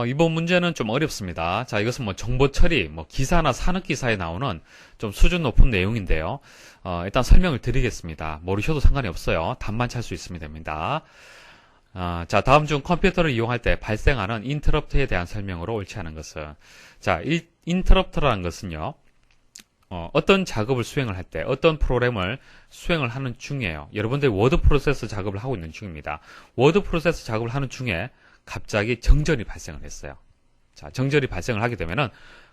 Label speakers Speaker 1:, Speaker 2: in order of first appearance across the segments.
Speaker 1: 이번 문제는 좀 어렵습니다. 자, 이것은 뭐 정보 처리, 뭐 기사나 산업 기사에 나오는 좀 수준 높은 내용인데요. 일단 설명을 드리겠습니다. 모르셔도 상관이 없어요. 답만 찰 수 있으면 됩니다. 자, 다음 중 컴퓨터를 이용할 때 발생하는 인터럽트에 대한 설명으로 옳지 않은 것은, 자, 인터럽트라는 것은요, 어떤 작업을 수행을 할 때, 어떤 프로그램을 수행을 하는 중이에요. 여러분들이 워드 프로세서 작업을 하고 있는 중입니다. 워드 프로세서 작업을 하는 중에 갑자기 정전이 발생을 했어요. 자, 정전이 발생을 하게 되면은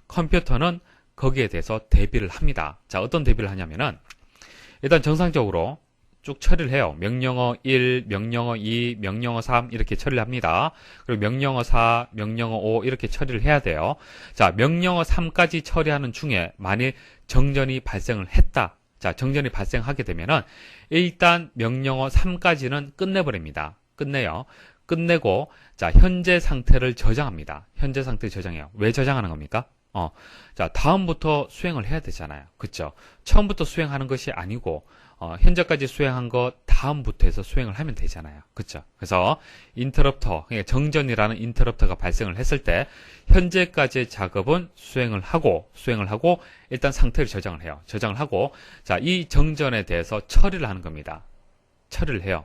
Speaker 1: 컴퓨터는 거기에 대해서 대비를 합니다. 자, 어떤 대비를 하냐면은 일단 정상적으로 쭉 처리를 해요. 명령어 1, 명령어 2, 명령어 3 이렇게 처리를 합니다. 그리고 명령어 4, 명령어 5 이렇게 처리를 해야 돼요. 자, 명령어 3까지 처리하는 중에 만일 정전이 발생을 했다. 자, 정전이 발생하게 되면은 일단 명령어 3까지는 끝내버립니다. 끝내요. 끝내고 자, 현재 상태를 저장합니다. 현재 상태 저장해요. 왜 저장하는 겁니까? 자, 다음부터 수행을 해야 되잖아요. 그쵸? 처음부터 수행하는 것이 아니고 현재까지 수행한 거 다음부터 해서 수행을 하면 되잖아요. 그쵸? 그래서 인터럽터, 그러니까 정전이라는 인터럽터가 발생을 했을 때 현재까지의 작업은 수행을 하고 일단 상태를 저장을 해요. 저장을 하고 자, 이 정전에 대해서 처리를 하는 겁니다. 처리를 해요.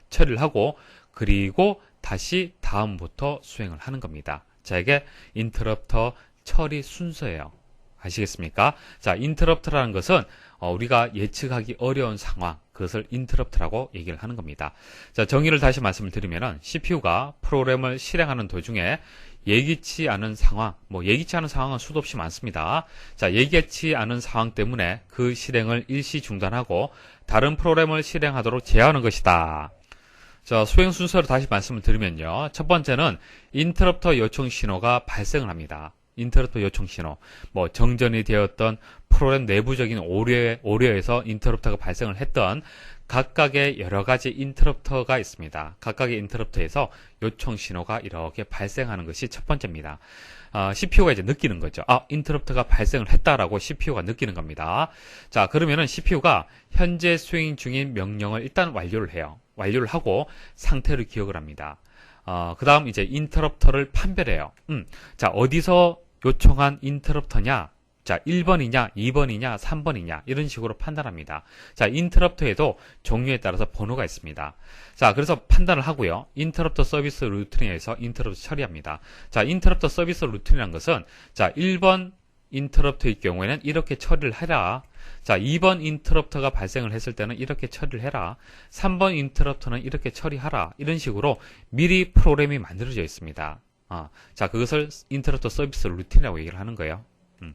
Speaker 1: 처리를 하고 그리고 다시 다음부터 수행을 하는 겁니다. 자, 이게 인터럽터 처리 순서예요. 아시겠습니까? 자, 인터럽트라는 것은 우리가 예측하기 어려운 상황, 그것을 인터럽트라고 얘기를 하는 겁니다. 자, 정의를 다시 말씀을 드리면은 CPU가 프로그램을 실행하는 도중에 예기치 않은 상황, 예기치 않은 상황은 수도 없이 많습니다. 자, 예기치 않은 상황 때문에 그 실행을 일시 중단하고 다른 프로그램을 실행하도록 제어하는 것이다. 자, 수행 순서를 다시 말씀을 드리면요. 첫 번째는 인터럽터 요청 신호가 발생을 합니다. 인터럽터 요청 신호. 정전이 되었던 프로그램 내부적인 오류에서 인터럽터가 발생을 했던 각각의 여러 가지 인터럽터가 있습니다. 각각의 인터럽터에서 요청 신호가 이렇게 발생하는 것이 첫 번째입니다. CPU가 이제 느끼는 거죠. 인터럽터가 발생을 했다라고 CPU가 느끼는 겁니다. 자, 그러면은 CPU가 현재 수행 중인 명령을 일단 완료를 해요. 완료를 하고 상태를 기억을 합니다. 그 다음 이제 인터럽터를 판별해요. 자, 어디서 요청한 인터럽터냐? 자, 1번이냐, 2번이냐, 3번이냐 이런 식으로 판단합니다. 자, 인터럽터에도 종류에 따라서 번호가 있습니다. 자, 그래서 판단을 하고요. 인터럽터 서비스 루틴에서 인터럽터 처리합니다. 자, 인터럽터 서비스 루틴이라는 것은 자, 1번 인터럽터의 경우에는 이렇게 처리를 해라. 자, 2번 인터럽터가 발생을 했을 때는 이렇게 처리를 해라. 3번 인터럽터는 이렇게 처리하라. 이런 식으로 미리 프로그램이 만들어져 있습니다. 자, 그것을 인터럽터 서비스 루틴이라고 얘기를 하는 거예요.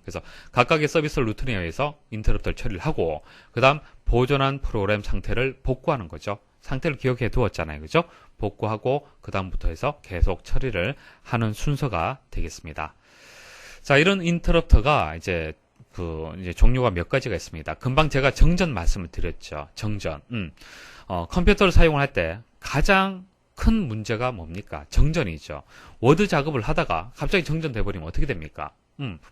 Speaker 1: 그래서 각각의 서비스 루틴에 의해서 인터럽터를 처리를 하고 그 다음 보존한 프로그램 상태를 복구하는 거죠. 상태를 기억해 두었잖아요. 그죠? 복구하고 그 다음부터 해서 계속 처리를 하는 순서가 되겠습니다. 자, 이런 인터럽터가 이제 종류가 몇 가지가 있습니다. 금방 제가 정전 말씀을 드렸죠. 정전. 컴퓨터를 사용을 할 때 가장 큰 문제가 뭡니까? 정전이죠. 워드 작업을 하다가 갑자기 정전돼 버리면 어떻게 됩니까?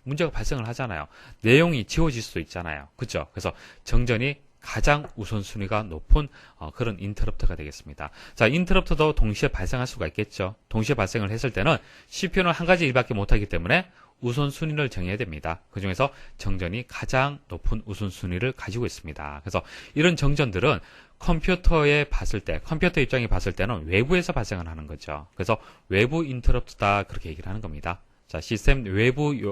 Speaker 1: 문제가 발생을 하잖아요. 내용이 지워질 수도 있잖아요. 그렇죠? 그래서 정전이 가장 우선순위가 높은 그런 인터럽터가 되겠습니다. 자, 인터럽터도 동시에 발생할 수가 있겠죠. 동시에 발생을 했을 때는 CPU는 한 가지 일밖에 못하기 때문에 우선순위를 정해야 됩니다. 그 중에서 정전이 가장 높은 우선순위를 가지고 있습니다. 그래서 이런 정전들은 컴퓨터 입장에 봤을 때는 외부에서 발생을 하는 거죠. 그래서 외부 인터럽트다 그렇게 얘기를 하는 겁니다. 자, 시스템 외부의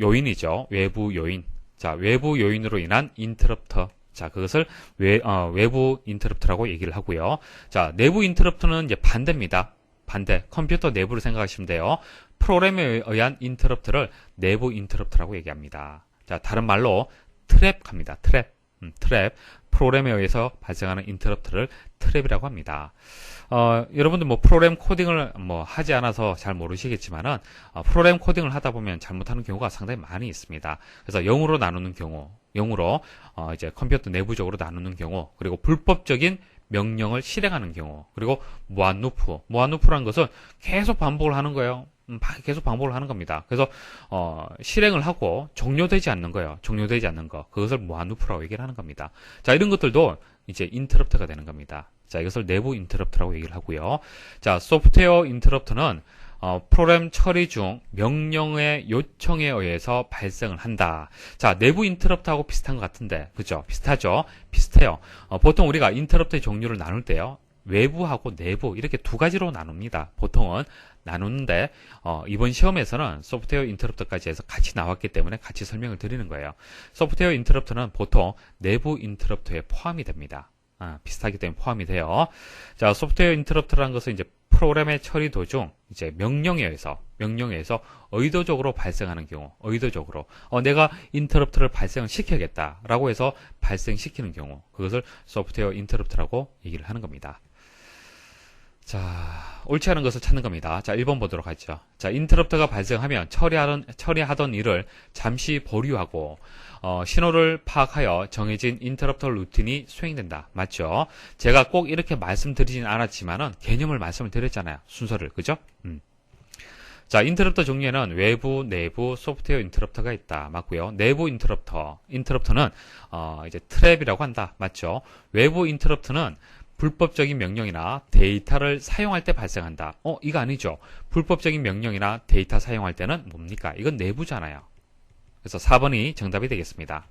Speaker 1: 요인이죠. 외부 요인. 자, 외부 요인으로 인한 인터럽터. 자, 그것을 외부 인터럽트라고 얘기를 하고요. 자, 내부 인터럽트는 이제 반대입니다. 반대. 컴퓨터 내부를 생각하시면 돼요. 프로그램에 의한 인터럽트를 내부 인터럽트라고 얘기합니다. 자, 다른 말로 트랩합니다. 트랩. 프로그램에 의해서 발생하는 인터럽트를 트랩이라고 합니다. 여러분들 프로그램 코딩을 하지 않아서 잘 모르시겠지만은, 프로그램 코딩을 하다 보면 잘못하는 경우가 상당히 많이 있습니다. 그래서 0으로 나누는 경우, 이제 컴퓨터 내부적으로 나누는 경우, 그리고 불법적인 명령을 실행하는 경우, 그리고 무한루프라는 것은 계속 반복을 하는 거예요. 계속 반복을 하는 겁니다. 그래서 실행을 하고 종료되지 않는 거예요. 종료되지 않는 거. 그것을 무한루프라고 얘기를 하는 겁니다. 자, 이런 것들도 이제 인터럽트가 되는 겁니다. 자, 이것을 내부 인터럽트라고 얘기를 하고요. 자, 소프트웨어 인터럽트는 프로그램 처리 중 명령의 요청에 의해서 발생을 한다. 자, 내부 인터럽트하고 비슷한 것 같은데, 그죠? 비슷하죠? 비슷해요. 보통 우리가 인터럽트의 종류를 나눌 때요, 외부하고 내부 이렇게 두 가지로 나눕니다. 보통은 나누는데 이번 시험에서는 소프트웨어 인터럽트까지 해서 같이 나왔기 때문에 같이 설명을 드리는 거예요. 소프트웨어 인터럽트는 보통 내부 인터럽트에 포함이 됩니다. 비슷하기 때문에 포함이 돼요. 자, 소프트웨어 인터럽트라는 것은 이제 프로그램의 처리 도중 이제 명령에 의해서 의도적으로 발생하는 경우, 의도적으로 내가 인터럽트를 발생을 시켜야겠다라고 해서 발생시키는 경우, 그것을 소프트웨어 인터럽트라고 얘기를 하는 겁니다. 자, 옳지 않은 것을 찾는 겁니다. 자, 1번 보도록 하죠. 자, 인터럽트가 발생하면 처리하던 일을 잠시 보류하고 신호를 파악하여 정해진 인터럽트 루틴이 수행된다. 맞죠? 제가 꼭 이렇게 말씀드리진 않았지만은 개념을 말씀을 드렸잖아요. 순서를. 그죠? 자, 인터럽터 종류에는 외부, 내부, 소프트웨어 인터럽터가 있다. 맞고요. 내부 인터럽터는 이제 트랩이라고 한다. 맞죠? 외부 인터럽터는 불법적인 명령이나 데이터를 사용할 때 발생한다. 이거 아니죠. 불법적인 명령이나 데이터 사용할 때는 뭡니까? 이건 내부잖아요. 그래서 4번이 정답이 되겠습니다.